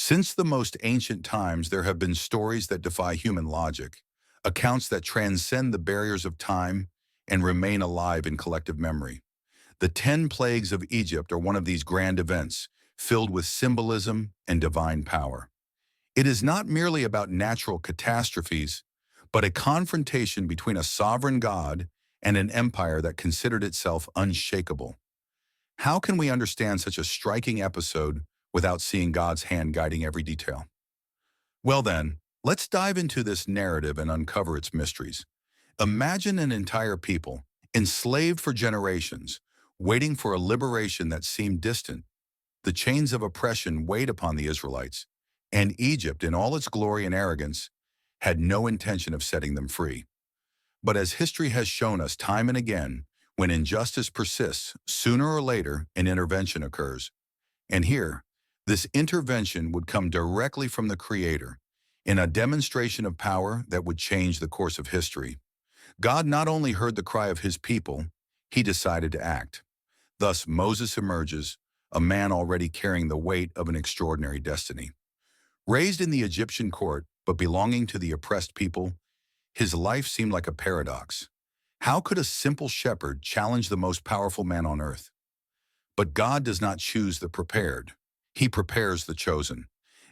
Since the most ancient times, there have been stories that defy human logic, accounts that transcend the barriers of time and remain alive in collective memory. The 10 plagues of Egypt are one of these grand events, filled with symbolism and divine power. It is not merely about natural catastrophes, but a confrontation between a sovereign God and an empire that considered itself unshakable. How can we understand such a striking episode without seeing God's hand guiding every detail? Well then, let's dive into this narrative and uncover its mysteries. Imagine an entire people, enslaved for generations, waiting for a liberation that seemed distant. The chains of oppression weighed upon the Israelites, and Egypt, in all its glory and arrogance, had no intention of setting them free. But as history has shown us time and again, when injustice persists, sooner or later an intervention occurs. And here, this intervention would come directly from the Creator, in a demonstration of power that would change the course of history. God not only heard the cry of his people, he decided to act. Thus Moses emerges, a man already carrying the weight of an extraordinary destiny. Raised in the Egyptian court, but belonging to the oppressed people, his life seemed like a paradox. How could a simple shepherd challenge the most powerful man on earth? But God does not choose the prepared. He prepares the chosen.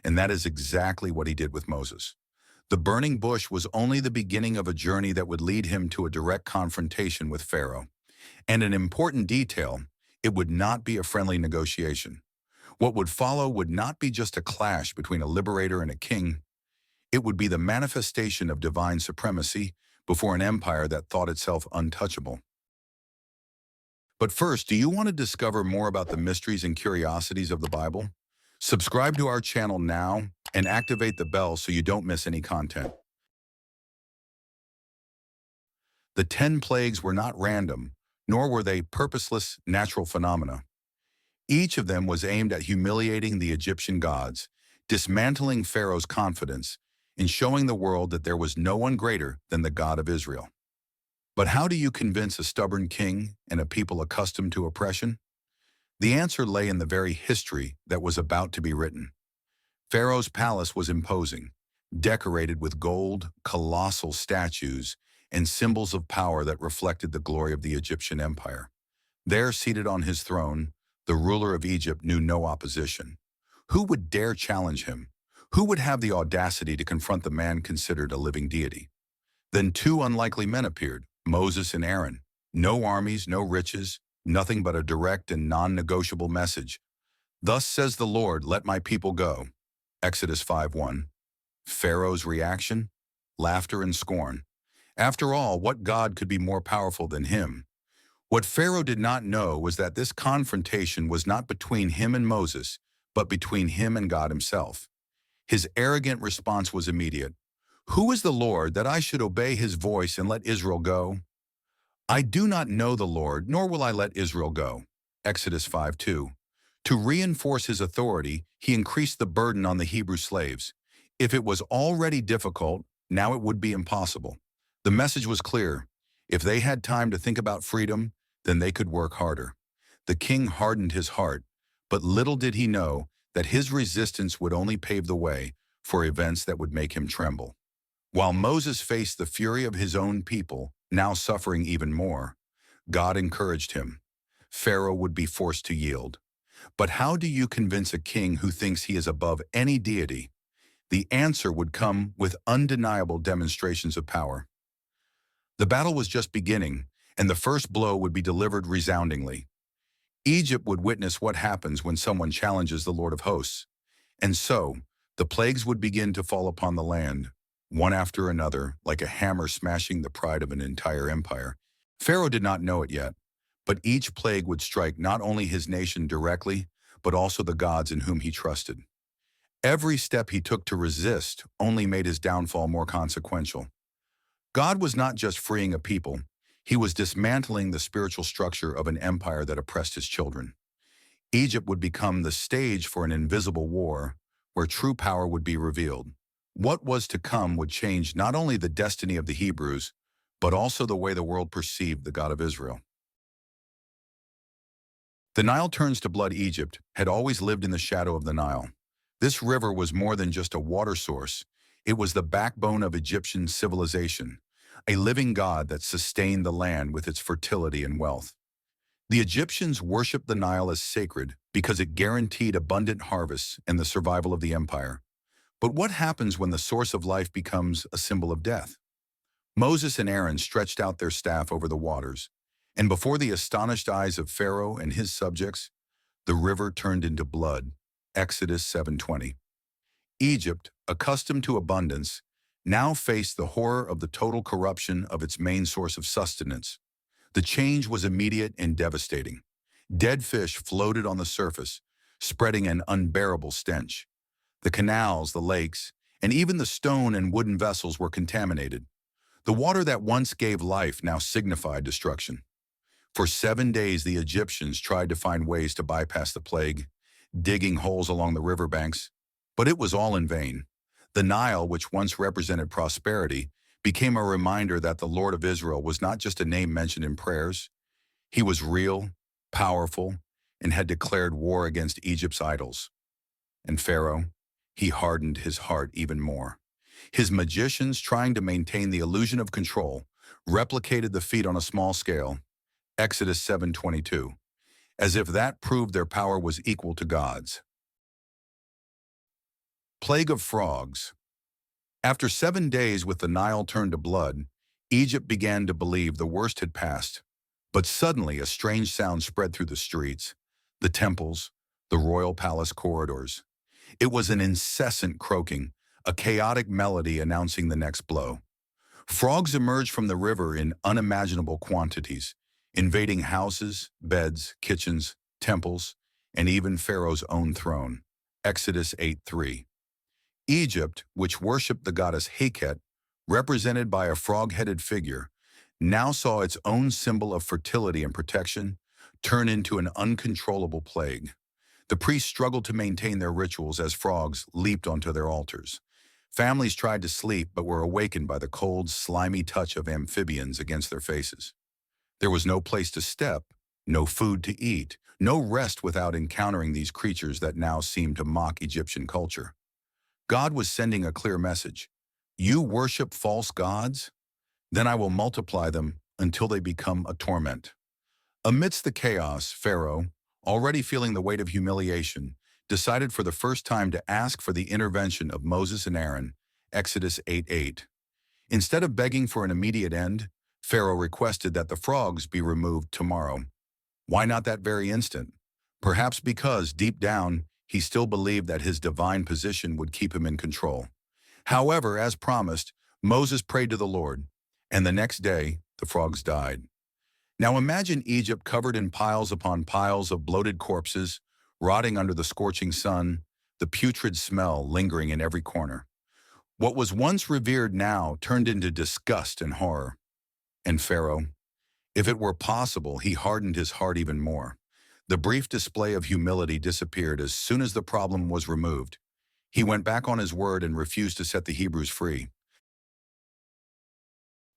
And that is exactly what he did with Moses. The burning bush was only the beginning of a journey that would lead him to a direct confrontation with Pharaoh. And an important detail, it would not be a friendly negotiation. What would follow would not be just a clash between a liberator and a king. It would be the manifestation of divine supremacy before an empire that thought itself untouchable. But first, do you want to discover more about the mysteries and curiosities of the Bible? Subscribe to our channel now and activate the bell so you don't miss any content. The 10 plagues were not random, nor were they purposeless natural phenomena. Each of them was aimed at humiliating the Egyptian gods, dismantling Pharaoh's confidence, and showing the world that there was no one greater than the God of Israel. But how do you convince a stubborn king and a people accustomed to oppression? The answer lay in the very history that was about to be written. Pharaoh's palace was imposing, decorated with gold, colossal statues, and symbols of power that reflected the glory of the Egyptian empire. There, seated on his throne, the ruler of Egypt knew no opposition. Who would dare challenge him? Who would have the audacity to confront the man considered a living deity? Then two unlikely men appeared, Moses and Aaron. No armies, no riches, nothing but a direct and non-negotiable message. Thus says the Lord, let my people go. Exodus 5:1. Pharaoh's reaction? Laughter and scorn. After all, what God could be more powerful than him? What Pharaoh did not know was that this confrontation was not between him and Moses, but between him and God himself. His arrogant response was immediate. Who is the Lord that I should obey his voice and let Israel go? I do not know the Lord, nor will I let Israel go. Exodus 5:2. To reinforce his authority, he increased the burden on the Hebrew slaves. If it was already difficult, now it would be impossible. The message was clear. If they had time to think about freedom, then they could work harder. The king hardened his heart, but little did he know that his resistance would only pave the way for events that would make him tremble. While Moses faced the fury of his own people, now suffering even more, God encouraged him. Pharaoh would be forced to yield. But how do you convince a king who thinks he is above any deity? The answer would come with undeniable demonstrations of power. The battle was just beginning, and the first blow would be delivered resoundingly. Egypt would witness what happens when someone challenges the Lord of hosts. And so, the plagues would begin to fall upon the land, one after another, like a hammer smashing the pride of an entire empire. Pharaoh did not know it yet, but each plague would strike not only his nation directly, but also the gods in whom he trusted. Every step he took to resist only made his downfall more consequential. God was not just freeing a people, he was dismantling the spiritual structure of an empire that oppressed his children. Egypt would become the stage for an invisible war where true power would be revealed. What was to come would change not only the destiny of the Hebrews, but also the way the world perceived the God of Israel. The Nile turns to blood. Egypt had always lived in the shadow of the Nile. This river was more than just a water source. It was the backbone of Egyptian civilization, a living god that sustained the land with its fertility and wealth. The Egyptians worshipped the Nile as sacred because it guaranteed abundant harvests and the survival of the empire. But what happens when the source of life becomes a symbol of death? Moses and Aaron stretched out their staff over the waters, and before the astonished eyes of Pharaoh and his subjects, the river turned into blood. Exodus 7:20. Egypt, accustomed to abundance, now faced the horror of the total corruption of its main source of sustenance. The change was immediate and devastating. Dead fish floated on the surface, spreading an unbearable stench. The canals, the lakes, and even the stone and wooden vessels were contaminated. The water that once gave life now signified destruction. For 7 days, the Egyptians tried to find ways to bypass the plague, digging holes along the riverbanks, but it was all in vain. The Nile, which once represented prosperity, became a reminder that the Lord of Israel was not just a name mentioned in prayers. He was real, powerful, and had declared war against Egypt's idols. And Pharaoh, he hardened his heart even more. His magicians, trying to maintain the illusion of control, replicated the feat on a small scale, Exodus 7:22, as if that proved their power was equal to God's. Plague of frogs. After 7 days with the Nile turned to blood, Egypt began to believe the worst had passed. But suddenly a strange sound spread through the streets, the temples, the royal palace corridors. It was an incessant croaking, a chaotic melody announcing the next blow. Frogs emerged from the river in unimaginable quantities, invading houses, beds, kitchens, temples, and even Pharaoh's own throne. Exodus 8:3. Egypt, which worshipped the goddess Heket, represented by a frog-headed figure, now saw its own symbol of fertility and protection turn into an uncontrollable plague. The priests struggled to maintain their rituals as frogs leaped onto their altars. Families tried to sleep but were awakened by the cold, slimy touch of amphibians against their faces. There was no place to step, no food to eat, no rest without encountering these creatures that now seemed to mock Egyptian culture. God was sending a clear message. You worship false gods? Then I will multiply them until they become a torment. Amidst the chaos, Pharaoh, already feeling the weight of humiliation, decided for the first time to ask for the intervention of Moses and Aaron, Exodus 8:8. Instead of begging for an immediate end, Pharaoh requested that the frogs be removed tomorrow. Why not that very instant? Perhaps because, deep down, he still believed that his divine position would keep him in control. However, as promised, Moses prayed to the Lord, and the next day, the frogs died. Now imagine Egypt covered in piles upon piles of bloated corpses, rotting under the scorching sun, the putrid smell lingering in every corner. What was once revered now turned into disgust and horror. And Pharaoh, if it were possible, he hardened his heart even more. The brief display of humility disappeared as soon as the problem was removed. He went back on his word and refused to set the Hebrews free.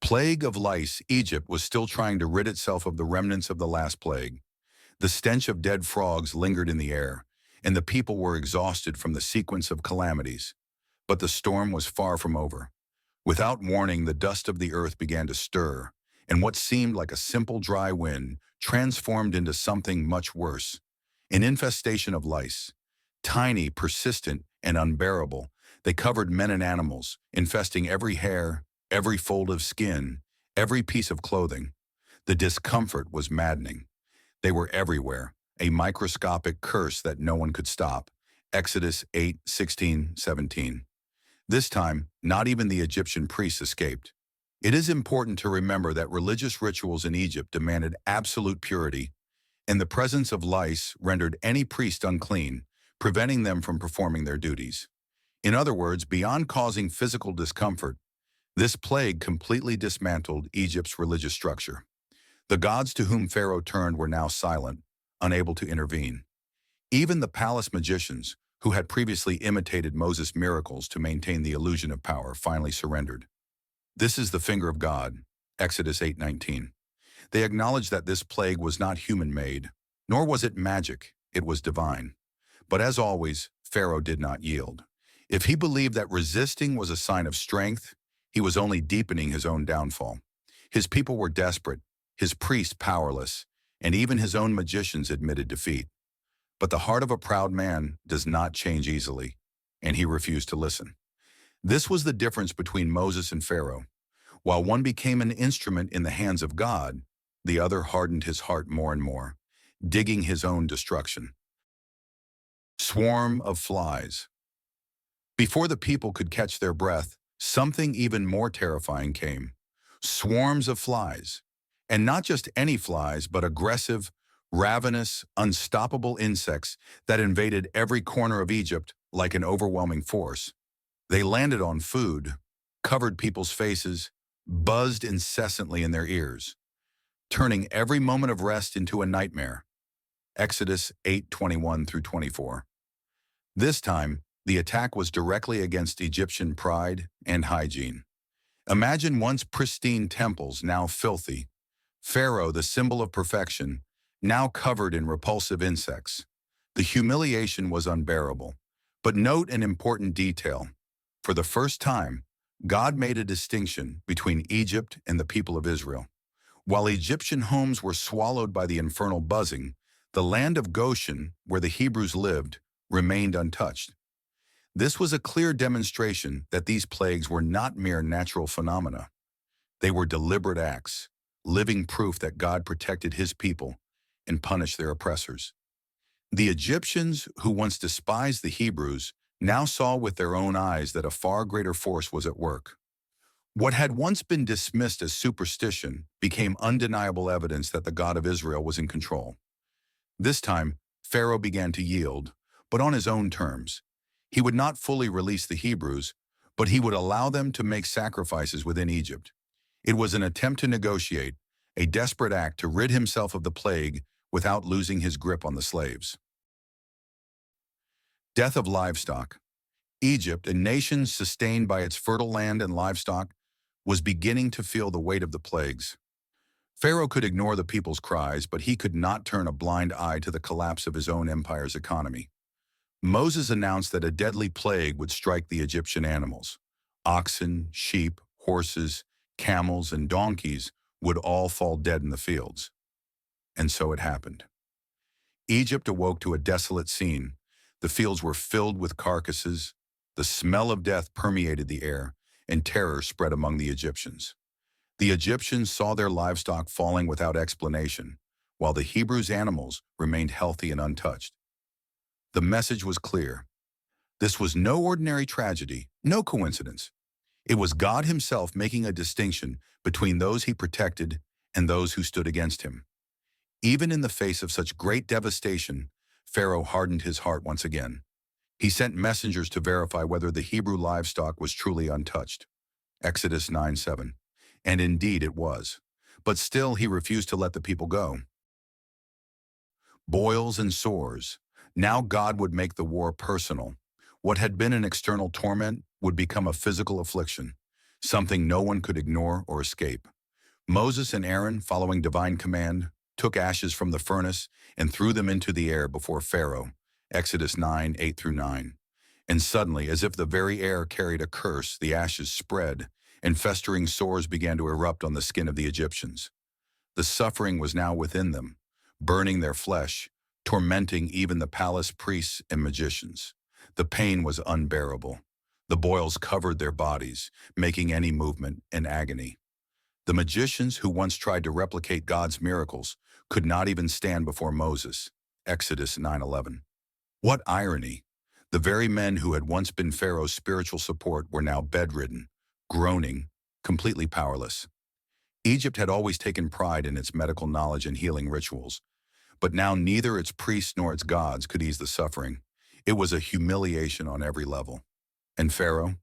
Plague of lice. Egypt was still trying to rid itself of the remnants of the last plague. The stench of dead frogs lingered in the air, and the people were exhausted from the sequence of calamities. But the storm was far from over. Without warning, the dust of the earth began to stir, and what seemed like a simple dry wind transformed into something much worse. An infestation of lice. Tiny, persistent, and unbearable, they covered men and animals, infesting every hair, every fold of skin, every piece of clothing. The discomfort was maddening. They were everywhere, a microscopic curse that no one could stop. Exodus 8:16-17. This time, not even the Egyptian priests escaped. It is important to remember that religious rituals in Egypt demanded absolute purity, and the presence of lice rendered any priest unclean, preventing them from performing their duties. In other words, beyond causing physical discomfort, this plague completely dismantled Egypt's religious structure. The gods to whom Pharaoh turned were now silent, unable to intervene. Even the palace magicians, who had previously imitated Moses' miracles to maintain the illusion of power, finally surrendered. This is the finger of God, Exodus 8:19. They acknowledged that this plague was not human-made, nor was it magic, it was divine. But as always, Pharaoh did not yield. If he believed that resisting was a sign of strength, he was only deepening his own downfall. His people were desperate, his priests powerless, and even his own magicians admitted defeat. But the heart of a proud man does not change easily, and he refused to listen. This was the difference between Moses and Pharaoh. While one became an instrument in the hands of God, the other hardened his heart more and more, digging his own destruction. Swarm of flies. Before the people could catch their breath, something even more terrifying came. Swarms of flies. And not just any flies, but aggressive, ravenous, unstoppable insects that invaded every corner of Egypt like an overwhelming force. They landed on food, covered people's faces, buzzed incessantly in their ears, turning every moment of rest into a nightmare. Exodus 8:21 through 24. This time, the attack was directly against Egyptian pride and hygiene. Imagine once pristine temples now filthy, Pharaoh, the symbol of perfection, now covered in repulsive insects. The humiliation was unbearable. But note an important detail. For the first time, God made a distinction between Egypt and the people of Israel. While Egyptian homes were swallowed by the infernal buzzing, the land of Goshen, where the Hebrews lived, remained untouched. This was a clear demonstration that these plagues were not mere natural phenomena. They were deliberate acts, living proof that God protected his people and punished their oppressors. The Egyptians, who once despised the Hebrews, now saw with their own eyes that a far greater force was at work. What had once been dismissed as superstition became undeniable evidence that the God of Israel was in control. This time, Pharaoh began to yield, but on his own terms. He would not fully release the Hebrews, but he would allow them to make sacrifices within Egypt. It was an attempt to negotiate, a desperate act to rid himself of the plague without losing his grip on the slaves. Death of livestock. Egypt, a nation sustained by its fertile land and livestock, was beginning to feel the weight of the plagues. Pharaoh could ignore the people's cries, but he could not turn a blind eye to the collapse of his own empire's economy. Moses announced that a deadly plague would strike the Egyptian animals. Oxen, sheep, horses, camels, and donkeys would all fall dead in the fields. And so it happened. Egypt awoke to a desolate scene. The fields were filled with carcasses. The smell of death permeated the air, and terror spread among the Egyptians. The Egyptians saw their livestock falling without explanation, while the Hebrews' animals remained healthy and untouched. The message was clear. This was no ordinary tragedy, no coincidence. It was God himself making a distinction between those he protected and those who stood against him. Even in the face of such great devastation, Pharaoh hardened his heart once again. He sent messengers to verify whether the Hebrew livestock was truly untouched. Exodus 9:7. And indeed it was. But still he refused to let the people go. Boils and sores. Now God would make the war personal. What had been an external torment would become a physical affliction, something no one could ignore or escape. Moses and Aaron, following divine command, took ashes from the furnace and threw them into the air before Pharaoh. Exodus 9:8 through 9. And suddenly, as if the very air carried a curse, the ashes spread, and festering sores began to erupt on the skin of the Egyptians. The suffering was now within them, burning their flesh, tormenting even the palace priests and magicians. The pain was unbearable. The boils covered their bodies, making any movement an agony. The magicians who once tried to replicate God's miracles could not even stand before Moses. Exodus 9:11. What irony! The very men who had once been Pharaoh's spiritual support were now bedridden, groaning, completely powerless. Egypt had always taken pride in its medical knowledge and healing rituals, but now neither its priests nor its gods could ease the suffering. It was a humiliation on every level. And Pharaoh,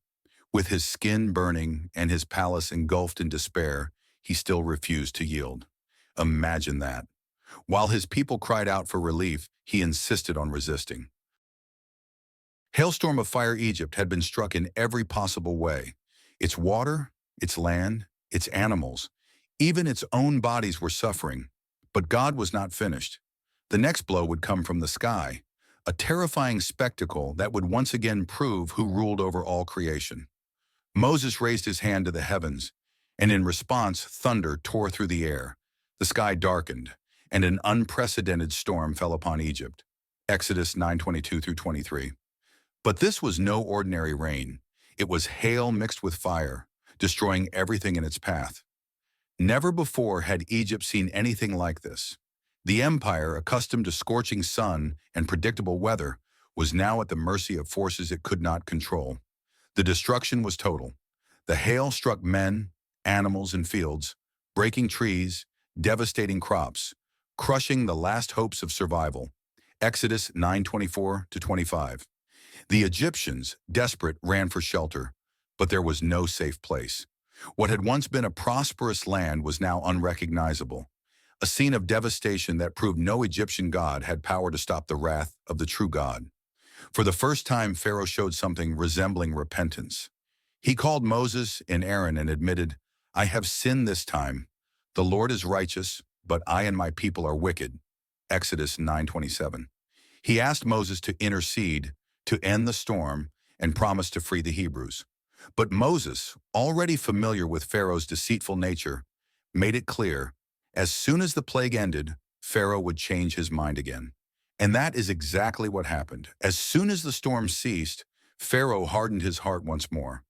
with his skin burning and his palace engulfed in despair, he still refused to yield. Imagine that. While his people cried out for relief, he insisted on resisting. Hailstorm of fire Egypt had been struck in every possible way. Its water, its land, its animals, even its own bodies were suffering. But God was not finished. The next blow would come from the sky, a terrifying spectacle that would once again prove who ruled over all creation. Moses raised his hand to the heavens, and in response, thunder tore through the air. The sky darkened, and an unprecedented storm fell upon Egypt. Exodus 9:22 through 23. But this was no ordinary rain. It was hail mixed with fire, destroying everything in its path. Never before had Egypt seen anything like this. The empire, accustomed to scorching sun and predictable weather, was now at the mercy of forces it could not control. The destruction was total. The hail struck men, animals, and fields, breaking trees, devastating crops, crushing the last hopes of survival. Exodus 9:24 to 25. The Egyptians, desperate, ran for shelter, but there was no safe place. What had once been a prosperous land was now unrecognizable, a scene of devastation that proved no Egyptian god had power to stop the wrath of the true God. For the first time, Pharaoh showed something resembling repentance. He called Moses and Aaron and admitted, "I have sinned this time. The Lord is righteous, but I and my people are wicked." Exodus 9:27. He asked Moses to intercede, to end the storm, and promised to free the Hebrews. But Moses, already familiar with Pharaoh's deceitful nature, made it clear, as soon as the plague ended, Pharaoh would change his mind again. And that is exactly what happened. As soon as the storm ceased, Pharaoh hardened his heart once more.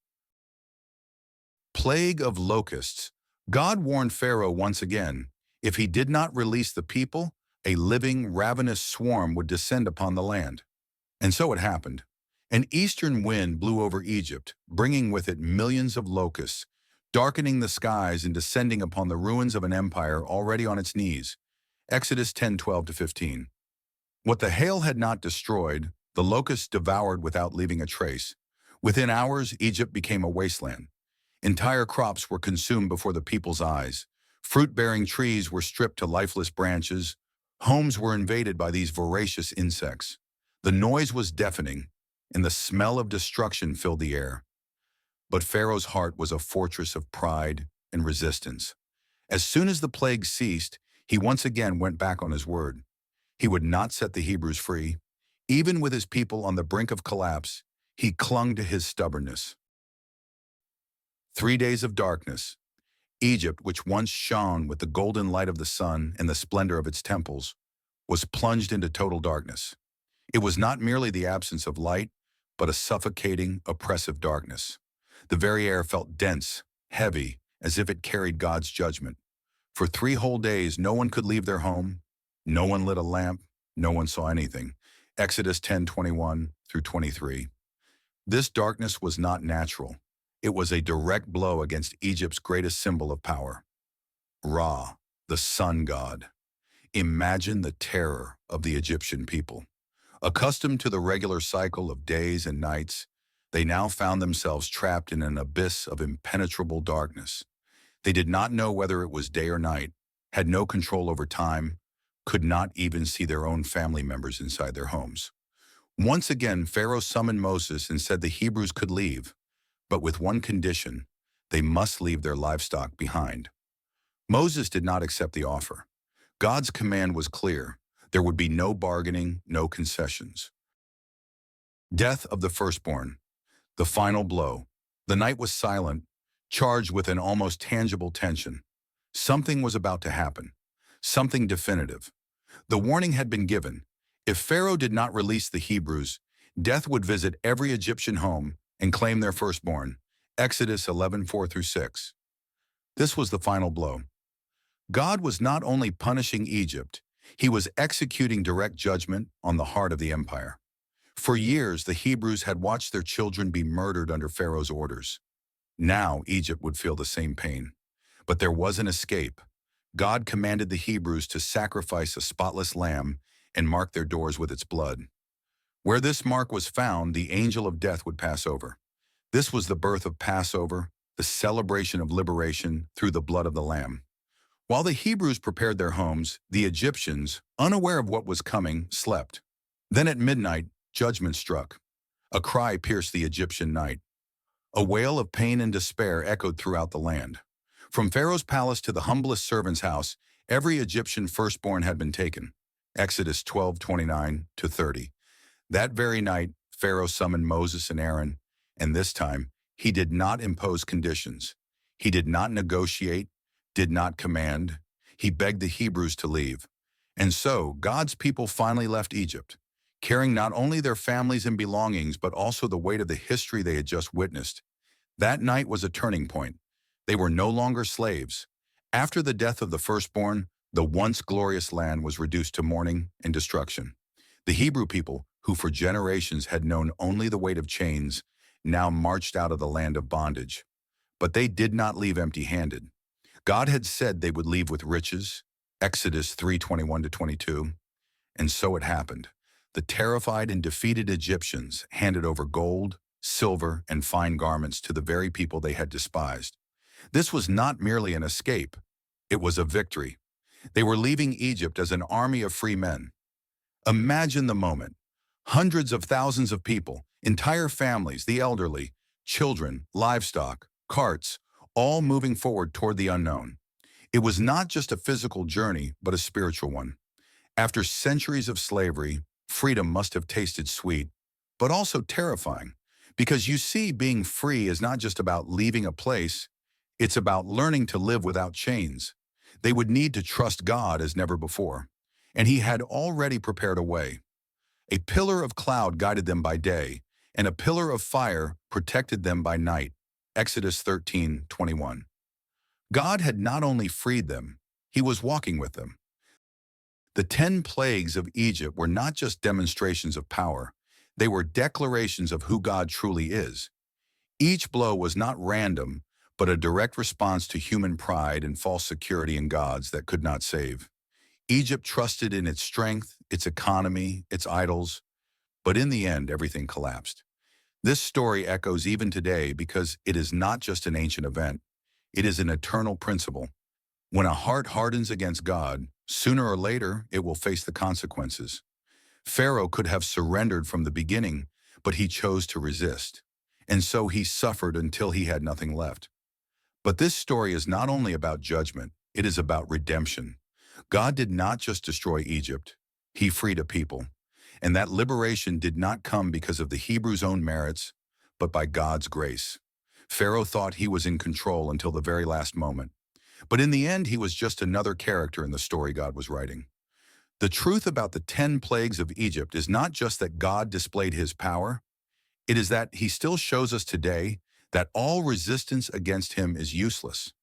Plague of locusts. God warned Pharaoh once again, if he did not release the people, a living, ravenous swarm would descend upon the land. And so it happened. An eastern wind blew over Egypt, bringing with it millions of locusts, darkening the skies and descending upon the ruins of an empire already on its knees. Exodus 10:12 to 15. What the hail had not destroyed, the locusts devoured without leaving a trace. Within hours, Egypt became a wasteland. Entire crops were consumed before the people's eyes. Fruit-bearing trees were stripped to lifeless branches. Homes were invaded by these voracious insects. The noise was deafening, and the smell of destruction filled the air. But Pharaoh's heart was a fortress of pride and resistance. As soon as the plague ceased, he once again went back on his word. He would not set the Hebrews free. Even with his people on the brink of collapse, he clung to his stubbornness. 3 days of darkness. Egypt, which once shone with the golden light of the sun and the splendor of its temples, was plunged into total darkness. It was not merely the absence of light, but a suffocating, oppressive darkness. The very air felt dense, heavy, as if it carried God's judgment. For 3 whole days, no one could leave their home. No one lit a lamp. No one saw anything. Exodus 10:21 through 23. This darkness was not natural. It was a direct blow against Egypt's greatest symbol of power, Ra, the sun god. Imagine the terror of the Egyptian people. Accustomed to the regular cycle of days and nights, they now found themselves trapped in an abyss of impenetrable darkness. They did not know whether it was day or night, had no control over time, could not even see their own family members inside their homes. Once again, Pharaoh summoned Moses and said the Hebrews could leave, but with one condition: they must leave their livestock behind. Moses did not accept the offer. God's command was clear. There would be no bargaining, no concessions. Death of the firstborn. The final blow. The night was silent, charged with an almost tangible tension. Something was about to happen. Something definitive. The warning had been given. If Pharaoh did not release the Hebrews, death would visit every Egyptian home and claim their firstborn. Exodus 11:4 through 6. This was the final blow. God was not only punishing Egypt, he was executing direct judgment on the heart of the empire. For years, the Hebrews had watched their children be murdered under Pharaoh's orders. Now, Egypt would feel the same pain. But there was an escape. God commanded the Hebrews to sacrifice a spotless lamb and mark their doors with its blood. Where this mark was found, the angel of death would pass over. This was the birth of Passover, the celebration of liberation through the blood of the lamb. While the Hebrews prepared their homes, the Egyptians, unaware of what was coming, slept. Then at midnight, judgment struck. A cry pierced the Egyptian night. A wail of pain and despair echoed throughout the land. From Pharaoh's palace to the humblest servant's house, every Egyptian firstborn had been taken. Exodus 12:29 to 30. That very night, Pharaoh summoned Moses and Aaron, and this time, he did not impose conditions. He did not negotiate, did not command. He begged the Hebrews to leave. And so, God's people finally left Egypt, carrying not only their families and belongings, but also the weight of the history they had just witnessed. That night was a turning point. They were no longer slaves. After the death of the firstborn, the once glorious land was reduced to mourning and destruction. The Hebrew people, who for generations had known only the weight of chains, now marched out of the land of bondage. But they did not leave empty-handed. God had said they would leave with riches, Exodus 3:21-22, and so it happened. The terrified and defeated Egyptians handed over gold, silver, and fine garments to the very people they had despised. This was not merely an escape. It was a victory. They were leaving Egypt as an army of free men. Imagine the moment. Hundreds of thousands of people, entire families, the elderly, children, livestock, carts, all moving forward toward the unknown. It was not just a physical journey, but a spiritual one. After centuries of slavery, freedom must have tasted sweet, but also terrifying. Because you see, being free is not just about leaving a place, it's about learning to live without chains. They would need to trust God as never before, and He had already prepared a way. A pillar of cloud guided them by day, and a pillar of fire protected them by night. Exodus 13:21. God had not only freed them, He was walking with them. The 10 plagues of Egypt were not just demonstrations of power, they were declarations of who God truly is. Each blow was not random, but a direct response to human pride and false security in gods that could not save. Egypt trusted in its strength, its economy, its idols, but in the end, everything collapsed. This story echoes even today because it is not just an ancient event, it is an eternal principle. When a heart hardens against God, sooner or later, it will face the consequences. Pharaoh could have surrendered from the beginning, but he chose to resist. And so he suffered until he had nothing left. But this story is not only about judgment, it is about redemption. God did not just destroy Egypt, He freed a people. And that liberation did not come because of the Hebrews' own merits, but by God's grace. Pharaoh thought he was in control until the very last moment. But in the end, he was just another character in the story God was writing. The truth about the 10 plagues of Egypt is not just that God displayed His power, it is that He still shows us today that all resistance against Him is useless,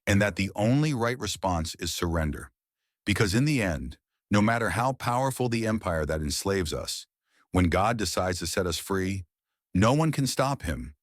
and that the only right response is surrender. Because in the end, no matter how powerful the empire that enslaves us, when God decides to set us free, no one can stop Him.